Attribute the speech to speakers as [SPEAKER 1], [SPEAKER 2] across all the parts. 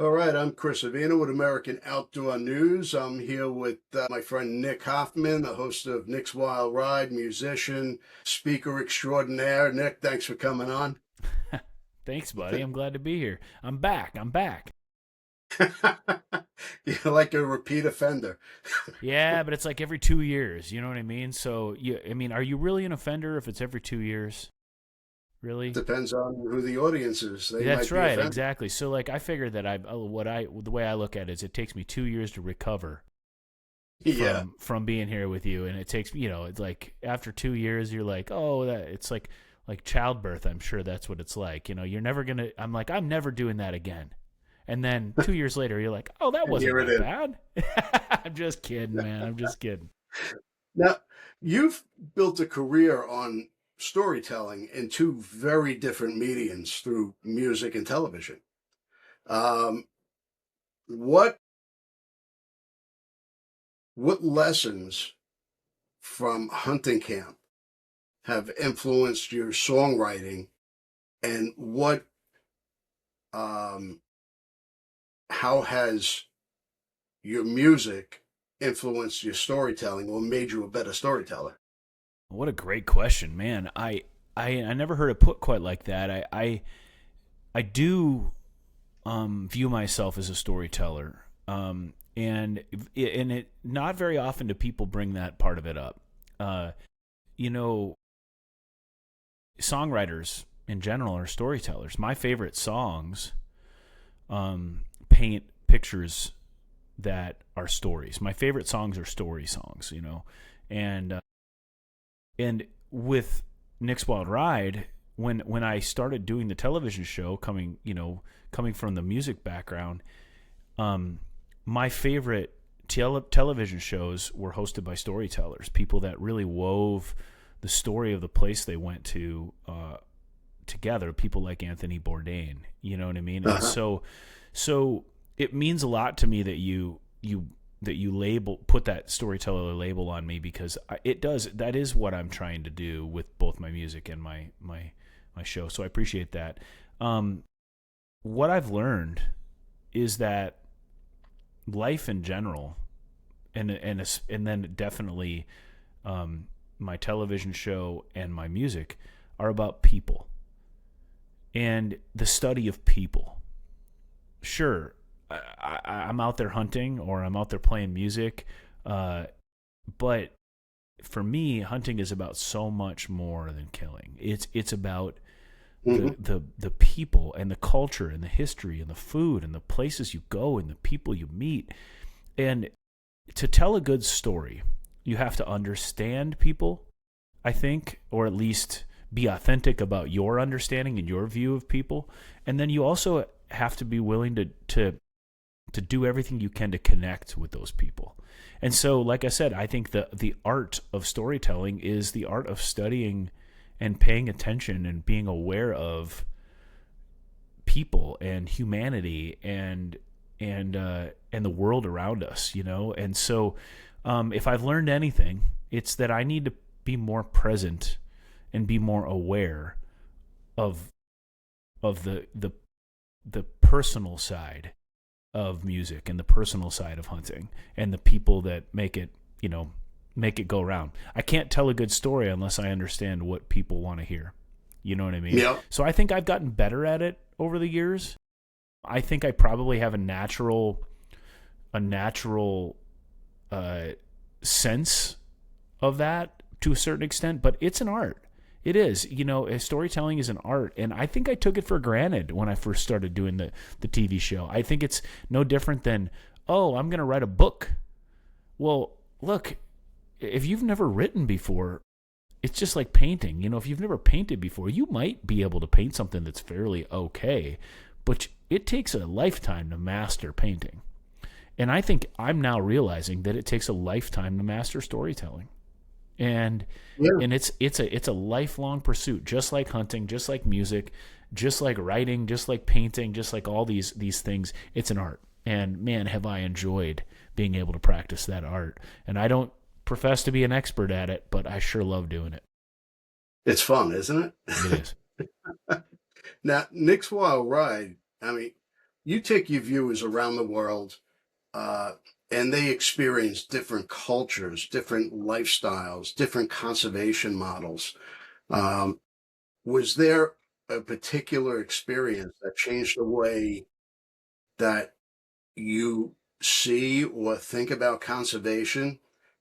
[SPEAKER 1] All right, I'm Chris Avina with American Outdoor News. I'm here with my friend Nick Hoffman, the host of Nick's Wild Ride, musician, speaker extraordinaire. Nick, thanks for coming on.
[SPEAKER 2] Thanks, buddy. I'm glad to be here. I'm back. I'm back.
[SPEAKER 1] You're like a repeat offender.
[SPEAKER 2] Yeah, but it's like every 2 years. You know what I mean? So, are you really an offender if it's every 2 years? Really?
[SPEAKER 1] Depends on who the audience is. They
[SPEAKER 2] That's
[SPEAKER 1] might be
[SPEAKER 2] right.
[SPEAKER 1] offended.
[SPEAKER 2] Exactly. So, like, I figured that the way I look at it is, it takes me 2 years to recover
[SPEAKER 1] Yeah.
[SPEAKER 2] from being here with you, and it takes me. It's like after 2 years, you're like, oh, that it's like childbirth. I'm sure that's what it's like. You're never gonna. I'm like, I'm never doing that again. And then 2 years later, you're like, oh, that
[SPEAKER 1] And
[SPEAKER 2] wasn't
[SPEAKER 1] here it
[SPEAKER 2] that
[SPEAKER 1] is.
[SPEAKER 2] bad. I'm just kidding, man. I'm just kidding.
[SPEAKER 1] Now, you've built a career on storytelling in two very different mediums through music and television. Um, what what lessons from hunting camp have influenced your songwriting, and what um how has your music influenced your storytelling or made you a better storyteller?
[SPEAKER 2] What a great question, man. I never heard it put quite like that. I do view myself as a storyteller, and it not very often do people bring that part of it up. Uh, you know, Songwriters in general are storytellers. My favorite songs paint pictures that are stories. My favorite songs are story songs. And and with Nick's Wild Ride, when I started doing the television show, coming from the music background, my favorite television shows were hosted by storytellers, people that really wove the story of the place they went to together. People like Anthony Bourdain, you know what I mean? And
[SPEAKER 1] Uh-huh.
[SPEAKER 2] so it means a lot to me that you put that storyteller label on me, because that is what I'm trying to do with both my music and my show. So I appreciate that. What I've learned is that life in general, and then definitely my television show and my music, are about people and the study of people. Sure, I'm out there hunting or I'm out there playing music, but for me, hunting is about so much more than killing. It's about
[SPEAKER 1] Hmm.
[SPEAKER 2] the people and the culture and the history and the food and the places you go and the people you meet. And to tell a good story, you have to understand people, I think, or at least be authentic about your understanding and your view of people. And then you also have to be willing to do everything you can to connect with those people. And so, like I said, I think the art of storytelling is the art of studying and paying attention and being aware of people and humanity and the world around us, And so, if I've learned anything, it's that I need to be more present and be more aware of the personal side of music and the personal side of hunting and the people that make it go around. I can't tell a good story unless I understand what people want to hear. You know what I mean?
[SPEAKER 1] Yeah.
[SPEAKER 2] So I think I've gotten better at it over the years. I think I probably have a natural uh, sense of that to a certain extent, but it's an art. It is. Storytelling is an art, and I think I took it for granted when I first started doing the TV show. I think it's no different than, oh, I'm going to write a book. Well, look, if you've never written before, it's just like painting. If you've never painted before, you might be able to paint something that's fairly okay, but it takes a lifetime to master painting. And I think I'm now realizing that it takes a lifetime to master storytelling. And
[SPEAKER 1] Yeah.
[SPEAKER 2] and it's a lifelong pursuit, just like hunting, just like music, just like writing, just like painting, just like all these things. It's an art. And man, have I enjoyed being able to practice that art. And I don't profess to be an expert at it, but I sure love doing it.
[SPEAKER 1] It's fun, isn't
[SPEAKER 2] It
[SPEAKER 1] it?
[SPEAKER 2] is.
[SPEAKER 1] Now, Nick's Wild Ride, I mean, you take your viewers around the world, uh, and they experience different cultures, different lifestyles, different conservation models. Um, was there a particular experience that changed the way that you see or think about conservation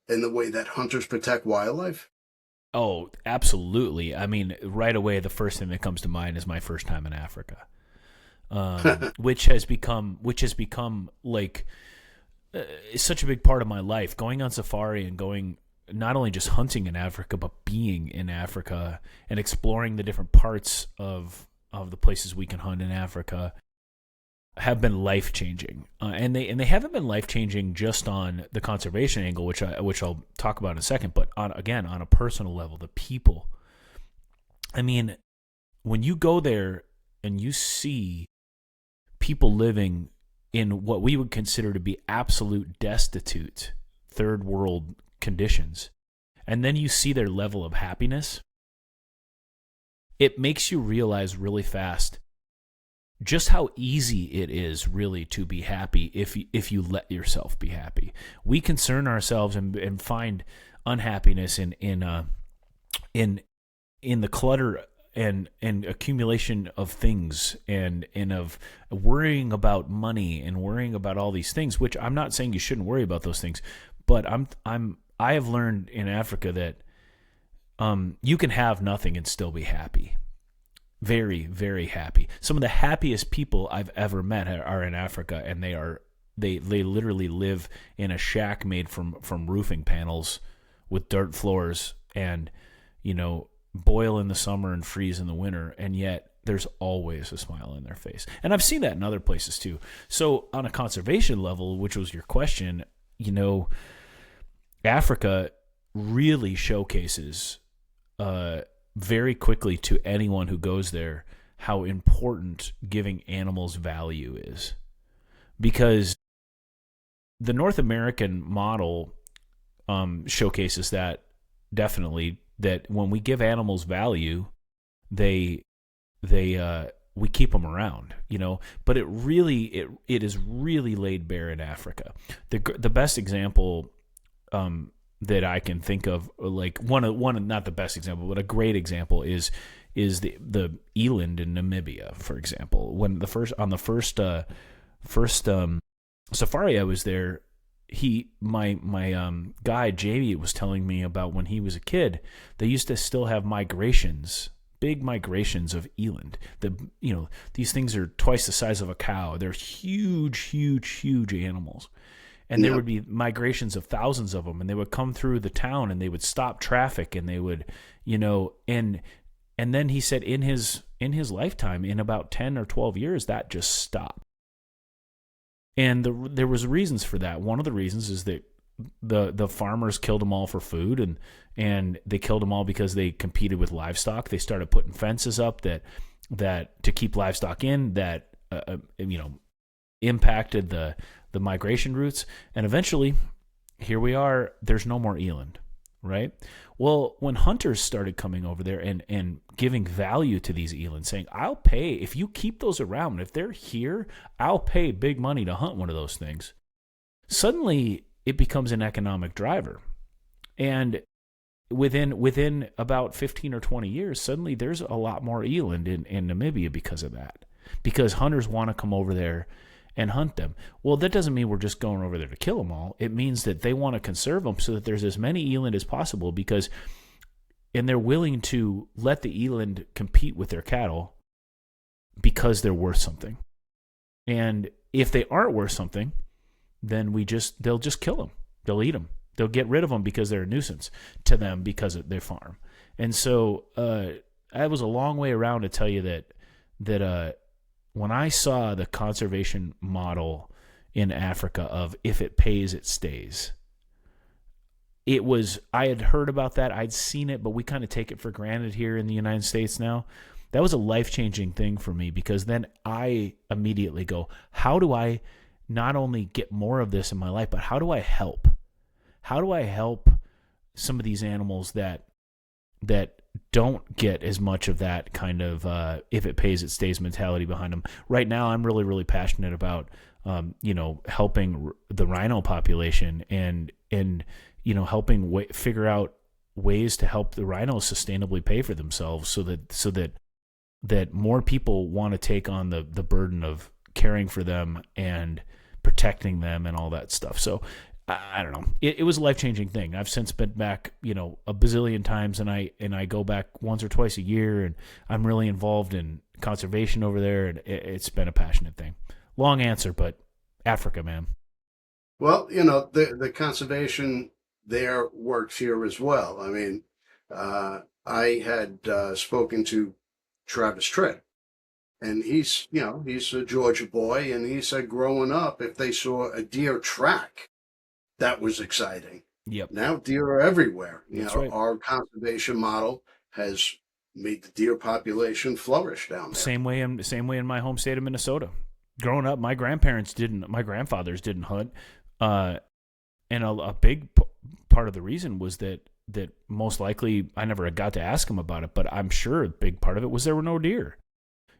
[SPEAKER 1] and the way that hunters protect wildlife?
[SPEAKER 2] Oh, absolutely. I mean, right away, the first thing that comes to mind is my first time in Africa, which has become like such a big part of my life. Going on safari and going not only just hunting in Africa, but being in Africa and exploring the different parts of the places we can hunt in Africa have been life changing, and they haven't been life changing just on the conservation angle, which I'll talk about in a second, but on a personal level, the people. I mean, when you go there and you see people living in what we would consider to be absolute destitute third world conditions, and then you see their level of happiness, it makes you realize really fast just how easy it is really to be happy if you let yourself be happy. We concern ourselves and find unhappiness in the clutter and accumulation of things and of worrying about money and worrying about all these things, which I'm not saying you shouldn't worry about those things, but I have learned in Africa that you can have nothing and still be happy. Very, very happy. Some of the happiest people I've ever met are in Africa, and they literally live in a shack made from roofing panels with dirt floors, and boil in the summer and freeze in the winter, and yet there's always a smile on their face. And I've seen that in other places too. So on a conservation level, which was your question, Africa really showcases very quickly to anyone who goes there how important giving animals value is. Because the North American model showcases that definitely, that when we give animals value, they we keep them around, but it is really laid bare in Africa. The best example that I can think of, like one not the best example, but a great example is the eland in Namibia, for example. When the first safari I was there, my guide Jamie was telling me about when he was a kid, they used to still have big migrations of eland. These things are twice the size of a cow. They're huge animals. And there would be migrations of thousands of them, and they would come through the town, and they would stop traffic, and they would, and then he said in his lifetime, in about 10 or 12 years, that just stopped. And there was reasons for that. One of the reasons is that the farmers killed them all for food, and they killed them all because they competed with livestock. They started putting fences up that to keep livestock in, that impacted the migration routes, and eventually here we are, there's no more eland, right? Well, when hunters started coming over there and giving value to these eland, saying, I'll pay, if you keep those around, if they're here, I'll pay big money to hunt one of those things, suddenly it becomes an economic driver. And within about 15 or 20 years, suddenly there's a lot more eland in Namibia because of that, because hunters want to come over there and hunt them. Well, that doesn't mean we're just going over there to kill them all. It means that they want to conserve them so that there's as many eland as possible, and they're willing to let the eland compete with their cattle because they're worth something. And if they aren't worth something, then they'll just kill them. They'll eat them. They'll get rid of them because they're a nuisance to them because of their farm. And so I was a long way around to tell you that when I saw the conservation model in Africa of if it pays, it stays, I had heard about that. I'd seen it, but we kind of take it for granted here in the United States now. That was a life-changing thing for me, because then I immediately go, how do I not only get more of this in my life, but how do I help? How do I help some of these animals that don't get as much of that kind of if it pays, it stays mentality behind them. Right now, I'm really, really passionate about helping the rhino population and helping figure out ways to help the rhinos sustainably pay for themselves, so that more people want to take on the burden of caring for them and protecting them and all that stuff. So I don't know. It was a life-changing thing. I've since been back, a bazillion times, and I go back once or twice a year, and I'm really involved in conservation over there, and it's been a passionate thing. Long answer, but Africa, man.
[SPEAKER 1] Well, the conservation there works here as well. I mean, I had spoken to Travis Tritt, and he's a Georgia boy, and he said growing up, if they saw a deer track, that was exciting.
[SPEAKER 2] Yep.
[SPEAKER 1] Now deer are everywhere.
[SPEAKER 2] That's right.
[SPEAKER 1] Our conservation model has made the deer population flourish down there.
[SPEAKER 2] Same way in my home state of Minnesota. Growing up, my grandfathers didn't hunt, and a big part of the reason was that most likely I never got to ask them about it, but I'm sure a big part of it was there were no deer.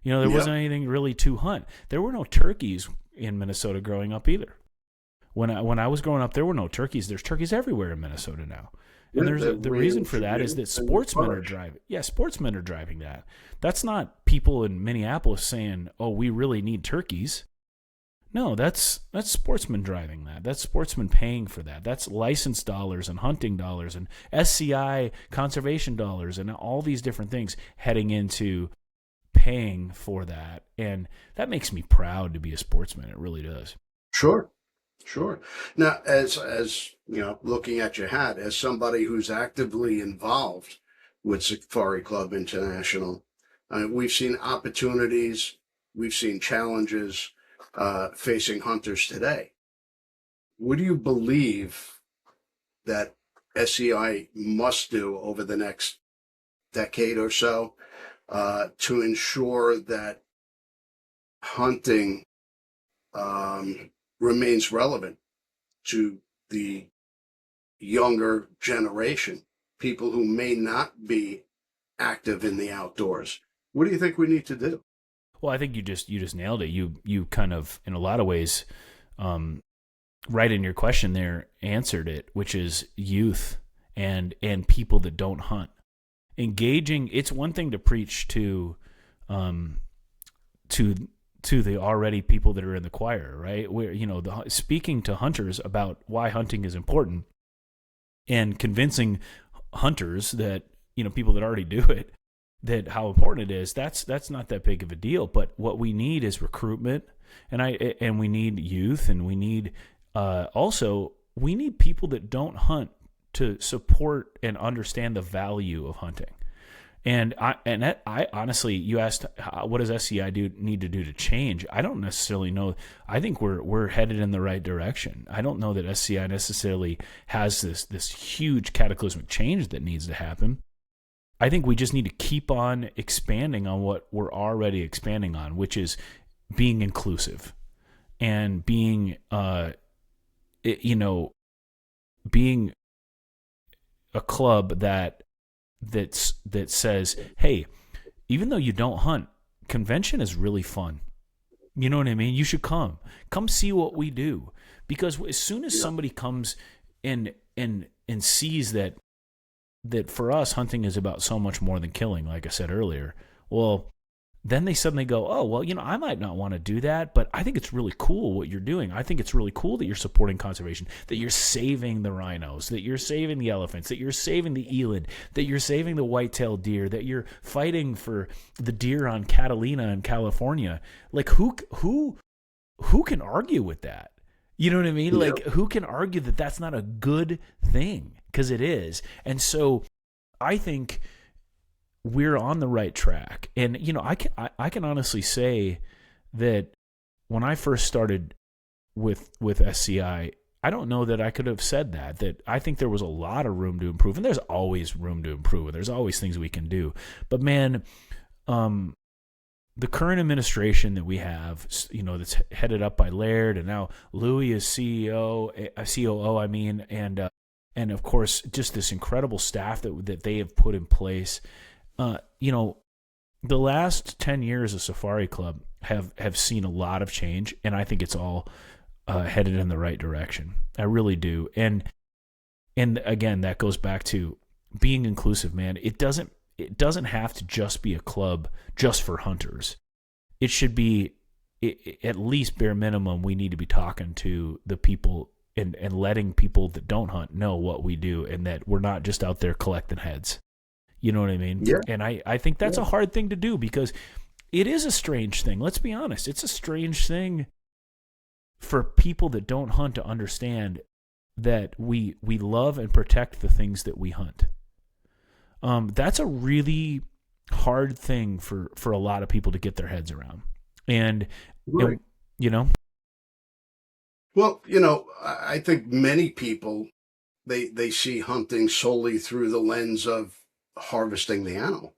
[SPEAKER 2] There wasn't anything really to hunt. There were no turkeys in Minnesota growing up either. When I was growing up, there were no turkeys. There's turkeys everywhere in Minnesota now. And the reason for that is that sportsmen are driving. Yeah, sportsmen are driving that. That's not people in Minneapolis saying, "Oh, we really need turkeys." No, that's sportsmen driving that. That's sportsmen paying for that. That's license dollars and hunting dollars and SCI conservation dollars and all these different things heading into paying for that. And that makes me proud to be a sportsman. It really does.
[SPEAKER 1] Sure. Sure. Now, as looking at your hat, as somebody who's actively involved with Safari Club International, we've seen opportunities, we've seen challenges facing hunters today. What do you believe that SCI must do over the next decade or so to ensure that hunting remains relevant to the younger generation, people who may not be active in the outdoors? What do you think we need to do?
[SPEAKER 2] Well, I think you just nailed it. You kind of, in a lot of ways, right in your question there, answered it, which is youth and people that don't hunt. Engaging. It's one thing to preach to the already people that are in the choir, right? Where speaking to hunters about why hunting is important and convincing hunters that people that already do it, that how important it is. That's not that big of a deal. But what we need is recruitment, and we need youth, and we need also we need people that don't hunt to support and understand the value of hunting. And I honestly, you asked, what does SCI need to do to change? I don't necessarily know. I think we're headed in the right direction. I don't know that SCI necessarily has this huge cataclysmic change that needs to happen. I think we just need to keep on expanding on what we're already expanding on, which is being inclusive and being being a club that says, hey, even though you don't hunt, convention is really fun. You know what I mean? You should come see what we do, because as soon as somebody comes and sees that for us hunting is about so much more than killing, like I said earlier, well, then they suddenly go, oh, well, I might not want to do that, but I think it's really cool what you're doing. I think it's really cool that you're supporting conservation, that you're saving the rhinos, that you're saving the elephants, that you're saving the eland, that you're saving the white-tailed deer, that you're fighting for the deer on Catalina in California. Like, who can argue with that? You know what I mean?
[SPEAKER 1] Yeah.
[SPEAKER 2] Like, who can argue that that's not a good thing? Because it is. And so I think we're on the right track. And, I can honestly say that when I first started with SCI, I don't know that I could have said that I think there was a lot of room to improve, and there's always room to improve, and there's always things we can do. But man, the current administration that we have, that's headed up by Laird, and now Louis is COO, and and of course, just this incredible staff that they have put in place. You know, the last 10 years of Safari Club have seen a lot of change, and I think it's all headed in the right direction. I really do. And again, that goes back to being inclusive, man. It doesn't have to just be a club just for hunters. It should be, at least bare minimum, we need to be talking to the people and letting people that don't hunt know what we do, and that we're not just out there collecting heads. You know what I mean?
[SPEAKER 1] Yeah.
[SPEAKER 2] And I think that's a hard thing to do, because it is a strange thing. Let's be honest. It's a strange thing for people that don't hunt to understand that we love and protect the things that we hunt. That's a really hard thing for a lot of people to get their heads around. And,
[SPEAKER 1] Right.
[SPEAKER 2] you know,
[SPEAKER 1] Well, I think many people, they see hunting solely through the lens of harvesting the animal,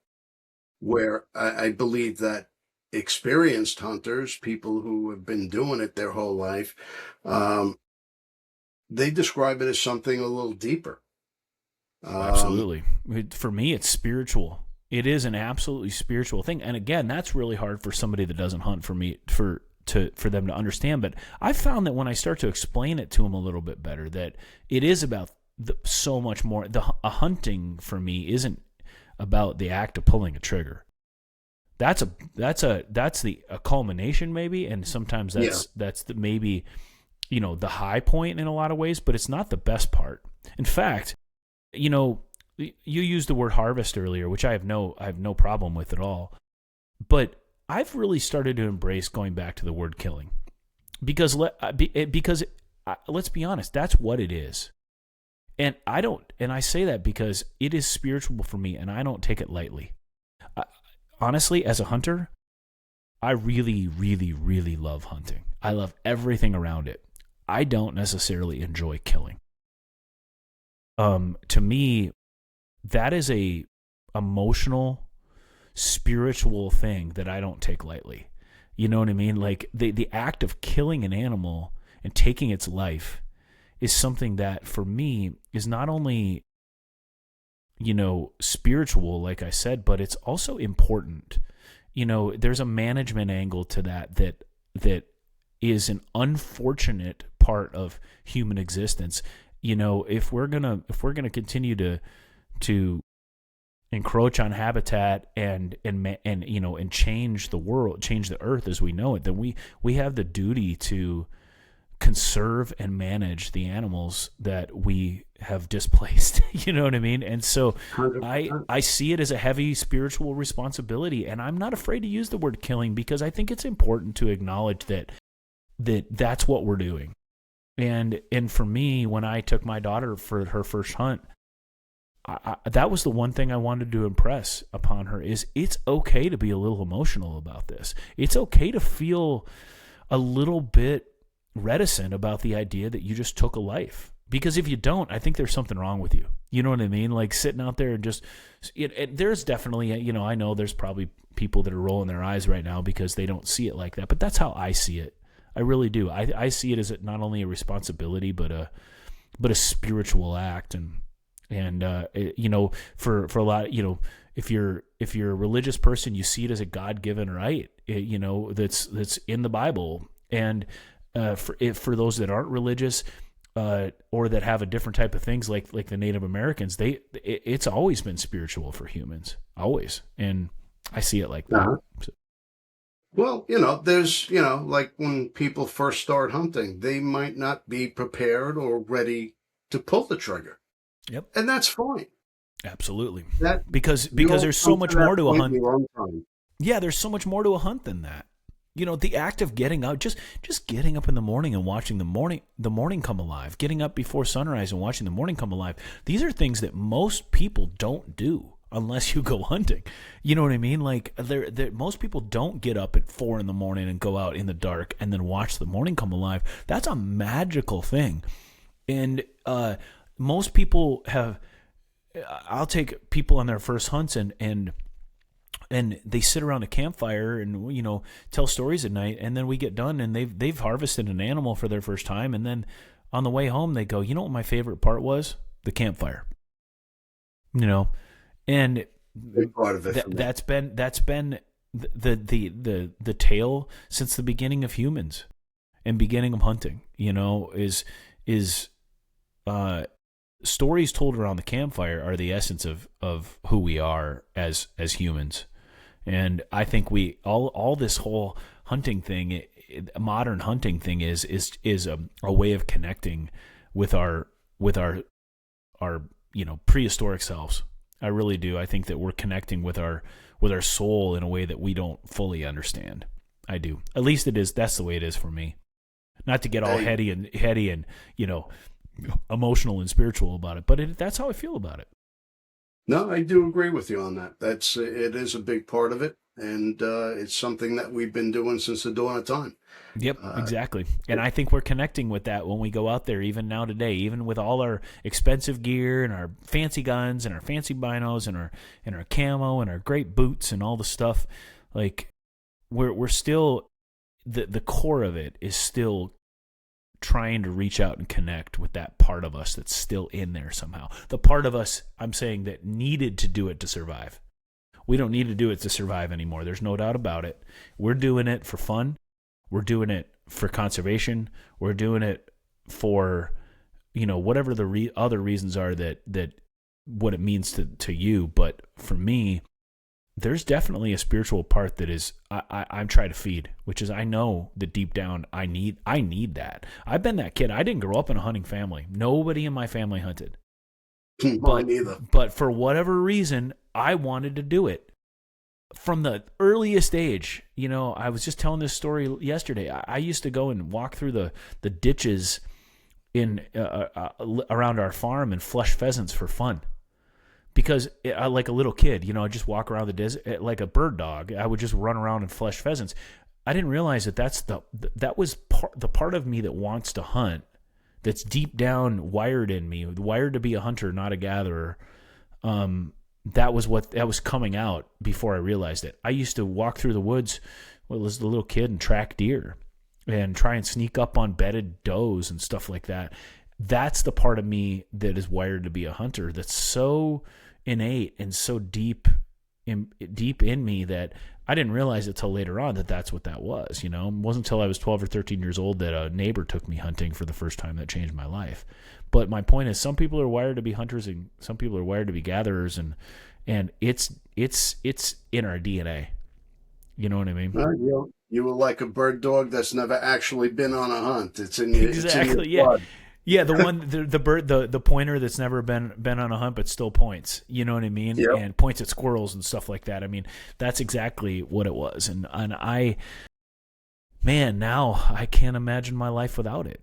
[SPEAKER 1] where I believe that experienced hunters, people who have been doing it their whole life, they describe it as something a little deeper.
[SPEAKER 2] absolutely. For me, it's spiritual. It is an absolutely spiritual thing. And again, that's really hard for somebody that doesn't hunt, for them to understand. But I found that when I start to explain it to them a little bit better, that it is about so much more. A hunting for me isn't about the act of pulling a trigger. That's a culmination, maybe, and sometimes that's maybe the high point in a lot of ways, but it's not the best part. In fact, you used the word harvest earlier, which I have no problem with at all. But I've really started to embrace going back to the word killing, because let's be honest, that's what it is. And I say that because it is spiritual for me, and I don't take it lightly. Honestly, as a hunter, I really, really, really love hunting. I love everything around it. I don't necessarily enjoy killing. To me, that is a emotional, spiritual thing that I don't take lightly. You know what I mean? Like the act of killing an animal and taking its life is something that for me is not only spiritual, like I said, but it's also important. There's a management angle to that is an unfortunate part of human existence. If we're gonna continue to encroach on habitat and change the world, change the earth as we know it, then we have the duty to conserve and manage the animals that we have displaced. You know what I mean? And so
[SPEAKER 1] 100%.
[SPEAKER 2] I see it as a heavy spiritual responsibility, and I'm not afraid to use the word killing, because I think it's important to acknowledge that's what we're doing. And for me, when I took my daughter for her first hunt, that was the one thing I wanted to impress upon her, is it's okay to be a little emotional about this. It's okay to feel a little bit reticent about the idea that you just took a life. Because if you don't, I think there's something wrong with you. You know what I mean? Like sitting out there and just, there's definitely, I know there's probably people that are rolling their eyes right now because they don't see it like that, but that's how I see it. I really do. I see it as not only a responsibility, but a spiritual act. And for a lot, if you're a religious person, you see it as a God-given right, that's in the Bible. And for those that aren't religious, or that have a different type of things, like the Native Americans, it's always been spiritual for humans, always. And I see it like that.
[SPEAKER 1] Uh-huh.
[SPEAKER 2] So,
[SPEAKER 1] Well, there's, like when people first start hunting, they might not be prepared or ready to pull the trigger.
[SPEAKER 2] Yep.
[SPEAKER 1] And that's fine.
[SPEAKER 2] Absolutely.
[SPEAKER 1] That
[SPEAKER 2] because there's so much more to a hunt.
[SPEAKER 1] Time.
[SPEAKER 2] Yeah, there's so much more to a hunt than that. The act of getting up, just getting up in the morning and watching the morning come alive, getting up before sunrise and watching the morning come alive. These are things that most people don't do unless you go hunting. You know what I mean? Like most people don't get up at 4 a.m. and go out in the dark and then watch the morning come alive. That's a magical thing. And most people I'll take people on their first hunts and they sit around a campfire and tell stories at night, and then we get done and they've harvested an animal for their first time, and then on the way home they go, you know what my favorite part was? the campfire. You know, and
[SPEAKER 1] Big part of it for me.
[SPEAKER 2] that's been the tale since the beginning of humans and beginning of hunting. You know, is stories told around the campfire are the essence of who we are as humans. And I think we all this whole hunting thing, modern hunting thing is a way of connecting with our prehistoric selves. I really do. I think that we're connecting with our soul in a way that we don't fully understand. I do. At least it is. That's the way it is for me. Not to get all heady and emotional and spiritual about it, but that's how I feel about it.
[SPEAKER 1] No, I do agree with you on that. It is a big part of it, and it's something that we've been doing since the dawn of time.
[SPEAKER 2] Yep, exactly. And I think we're connecting with that when we go out there, even now today, even with all our expensive gear and our fancy guns and our fancy binos and our camo and our great boots and all the stuff. Like we're still the core of it is still trying to reach out and connect with that part of us that's still in there somehow. The part of us, I'm saying, that needed to do it to survive. We don't need to do it to survive anymore. There's no doubt about it. We're doing it for fun. We're doing it for conservation. We're doing it for, whatever the other reasons are that what it means to you. But for me, there's definitely a spiritual part that is I'm trying to feed, which is I know that deep down I need that. I've been that kid. I didn't grow up in a hunting family. Nobody in my family hunted.
[SPEAKER 1] Mine either.
[SPEAKER 2] But for whatever reason, I wanted to do it. From the earliest age, I was just telling this story yesterday. I used to go and walk through the ditches in around our farm and flush pheasants for fun. Because like a little kid, I'd just walk around the desert like a bird dog. I would just run around and flush pheasants. I didn't realize that was the part of me that wants to hunt, that's deep down wired in me, wired to be a hunter, not a gatherer. That was coming out before I realized it. I used to walk through the woods as a little kid and track deer and try and sneak up on bedded does and stuff like that. That's the part of me that is wired to be a hunter. That's so innate and so deep in me that I didn't realize it till later on that that's what that was. It wasn't until I was 12 or 13 years old that a neighbor took me hunting for the first time that changed my life. But my point is, some people are wired to be hunters and some people are wired to be gatherers, and it's in our DNA. You know what I mean?
[SPEAKER 1] You were like a bird dog that's never actually been on a hunt. It's in your
[SPEAKER 2] exactly.
[SPEAKER 1] It's in your blood.
[SPEAKER 2] Yeah, the one, the bird, the pointer that's never been on a hunt but still points. You know what I mean?
[SPEAKER 1] Yep.
[SPEAKER 2] And points at squirrels and stuff like that. I mean, that's exactly what it was. And now I can't imagine my life without it.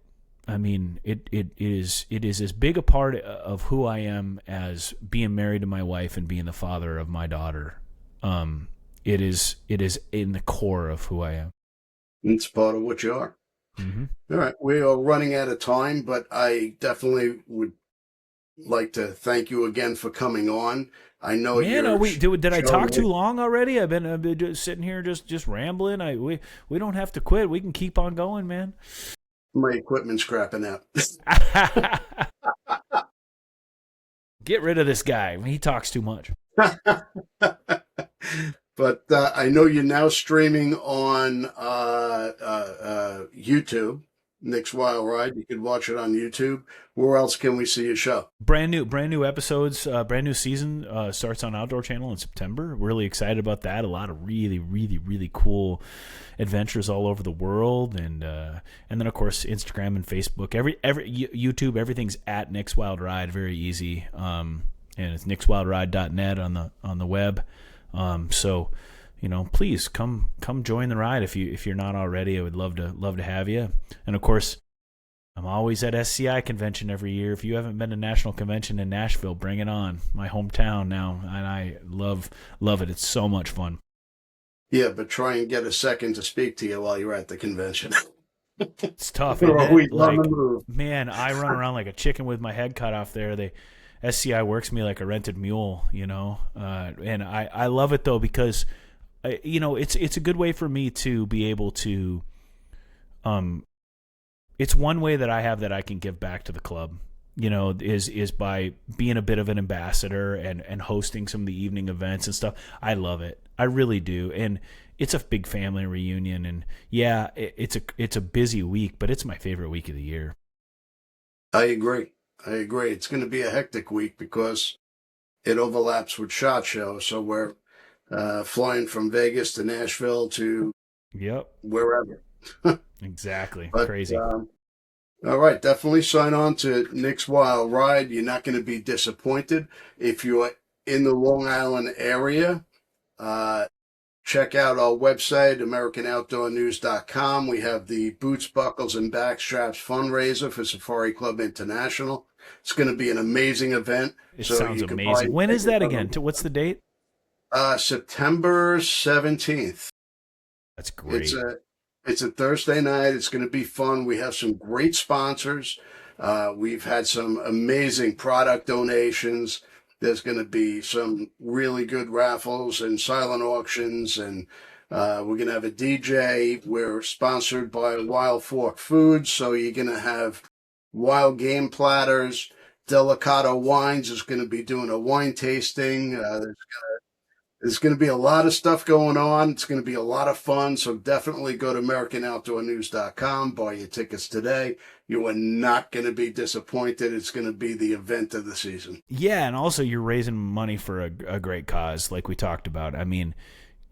[SPEAKER 2] I mean, it is as big a part of who I am as being married to my wife and being the father of my daughter. It is in the core of who I am.
[SPEAKER 1] It's part of what you are.
[SPEAKER 2] Mm-hmm.
[SPEAKER 1] All right, we are running out of time, but I definitely would like to thank you again for coming on. I know
[SPEAKER 2] did I talk too long already? I've been just sitting here just rambling. We don't have to quit. We can keep on going, man.
[SPEAKER 1] My equipment's crapping out.
[SPEAKER 2] Get rid of this guy. He talks too much.
[SPEAKER 1] But I know you're now streaming on YouTube, Nick's Wild Ride. You can watch it on YouTube. Where else can we see your show?
[SPEAKER 2] Brand new episodes, brand new season starts on Outdoor Channel in September. Really excited about that. A lot of really, really, really cool adventures all over the world, and then of course Instagram and Facebook. Every YouTube, everything's at Nick's Wild Ride. Very easy, and it's nickswildride.net on the web. So, please come join the ride if you're not already. I would love to have you. And of course, I'm always at SCI convention every year. If you haven't been to National Convention in Nashville, bring it on. My hometown now, and I love it. It's so much fun.
[SPEAKER 1] Yeah, but try and get a second to speak to you while you're at the convention.
[SPEAKER 2] It's tough. Man, I run around like a chicken with my head cut off there. SCI works me like a rented mule, and I love it though, because it's a good way for me to be able to it's one way that I have that I can give back to the club. is by being a bit of an ambassador and hosting some of the evening events and stuff. I love it. I really do. And it's a big family reunion, and yeah, it's a busy week, but it's my favorite week of the year.
[SPEAKER 1] I agree. It's going to be a hectic week because it overlaps with SHOT Show. So we're flying from Vegas to Nashville to wherever.
[SPEAKER 2] Exactly.
[SPEAKER 1] But,
[SPEAKER 2] crazy.
[SPEAKER 1] All right, definitely sign on to Nick's Wild Ride. You're not going to be disappointed. If you're in the Long Island area, check out our website, AmericanOutdoorNews.com. We have the Boots, Buckles, and Backstraps fundraiser for Safari Club International. It's going to be an amazing event.
[SPEAKER 2] It sounds amazing. When is that again? What's the date?
[SPEAKER 1] September 17th.
[SPEAKER 2] That's great.
[SPEAKER 1] It's a Thursday night. It's going to be fun. We have some great sponsors. We've had some amazing product donations. There's going to be some really good raffles and silent auctions, and we're going to have a DJ. We're sponsored by Wild Fork Foods, so you're going to have wild game platters. Delicato Wines is going to be doing a wine tasting. There's going to be a lot of stuff going on. It's going to be a lot of fun, so definitely go to AmericanOutdoorNews.com, buy your tickets today. You are not going to be disappointed. It's going to be the event of the season.
[SPEAKER 2] Yeah, and also you're raising money for a great cause, like we talked about. I mean,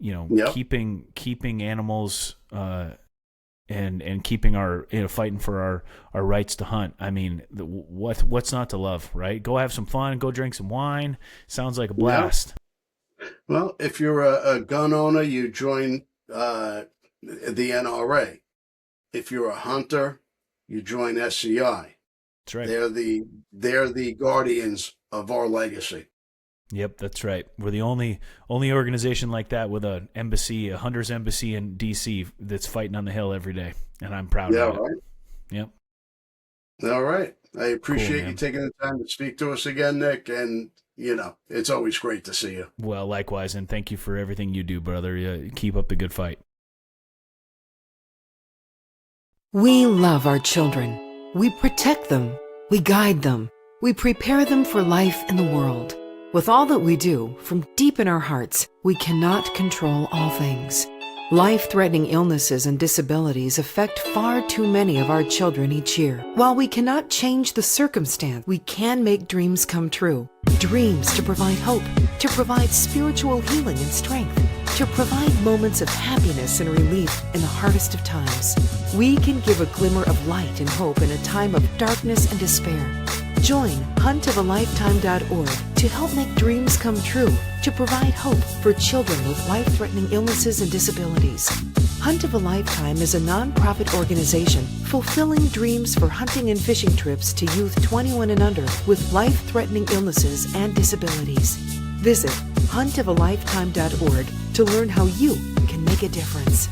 [SPEAKER 2] keeping animals and keeping our fighting for our rights to hunt. I mean, what's not to love, right? Go have some fun. Go drink some wine. Sounds like a blast.
[SPEAKER 1] Yeah. Well, if you're a gun owner, you join the NRA. If you're a hunter, you join SCI.
[SPEAKER 2] That's right.
[SPEAKER 1] They're the guardians of our legacy.
[SPEAKER 2] Yep, that's right. We're the only organization like that with a hunter's embassy in D.C. that's fighting on the Hill every day, and I'm proud of it.
[SPEAKER 1] Right.
[SPEAKER 2] Yep.
[SPEAKER 1] All right. I appreciate you taking the time to speak to us again, Nick, and it's always great to see you.
[SPEAKER 2] Well, likewise, and thank you for everything you do, brother. Keep up the good fight.
[SPEAKER 3] We love our children. We protect them. We guide them. We prepare them for life in the world. With all that we do, from deep in our hearts, we cannot control all things. Life-threatening illnesses and disabilities affect far too many of our children each year. While we cannot change the circumstance, we can make dreams come true. Dreams to provide hope, to provide spiritual healing and strength, to provide moments of happiness and relief in the hardest of times. We can give a glimmer of light and hope in a time of darkness and despair. Join huntofalifetime.org to help make dreams come true, to provide hope for children with life-threatening illnesses and disabilities. Hunt of a Lifetime is a non-profit organization fulfilling dreams for hunting and fishing trips to youth 21 and under with life-threatening illnesses and disabilities. Visit huntofalifetime.org to learn how you can make a difference.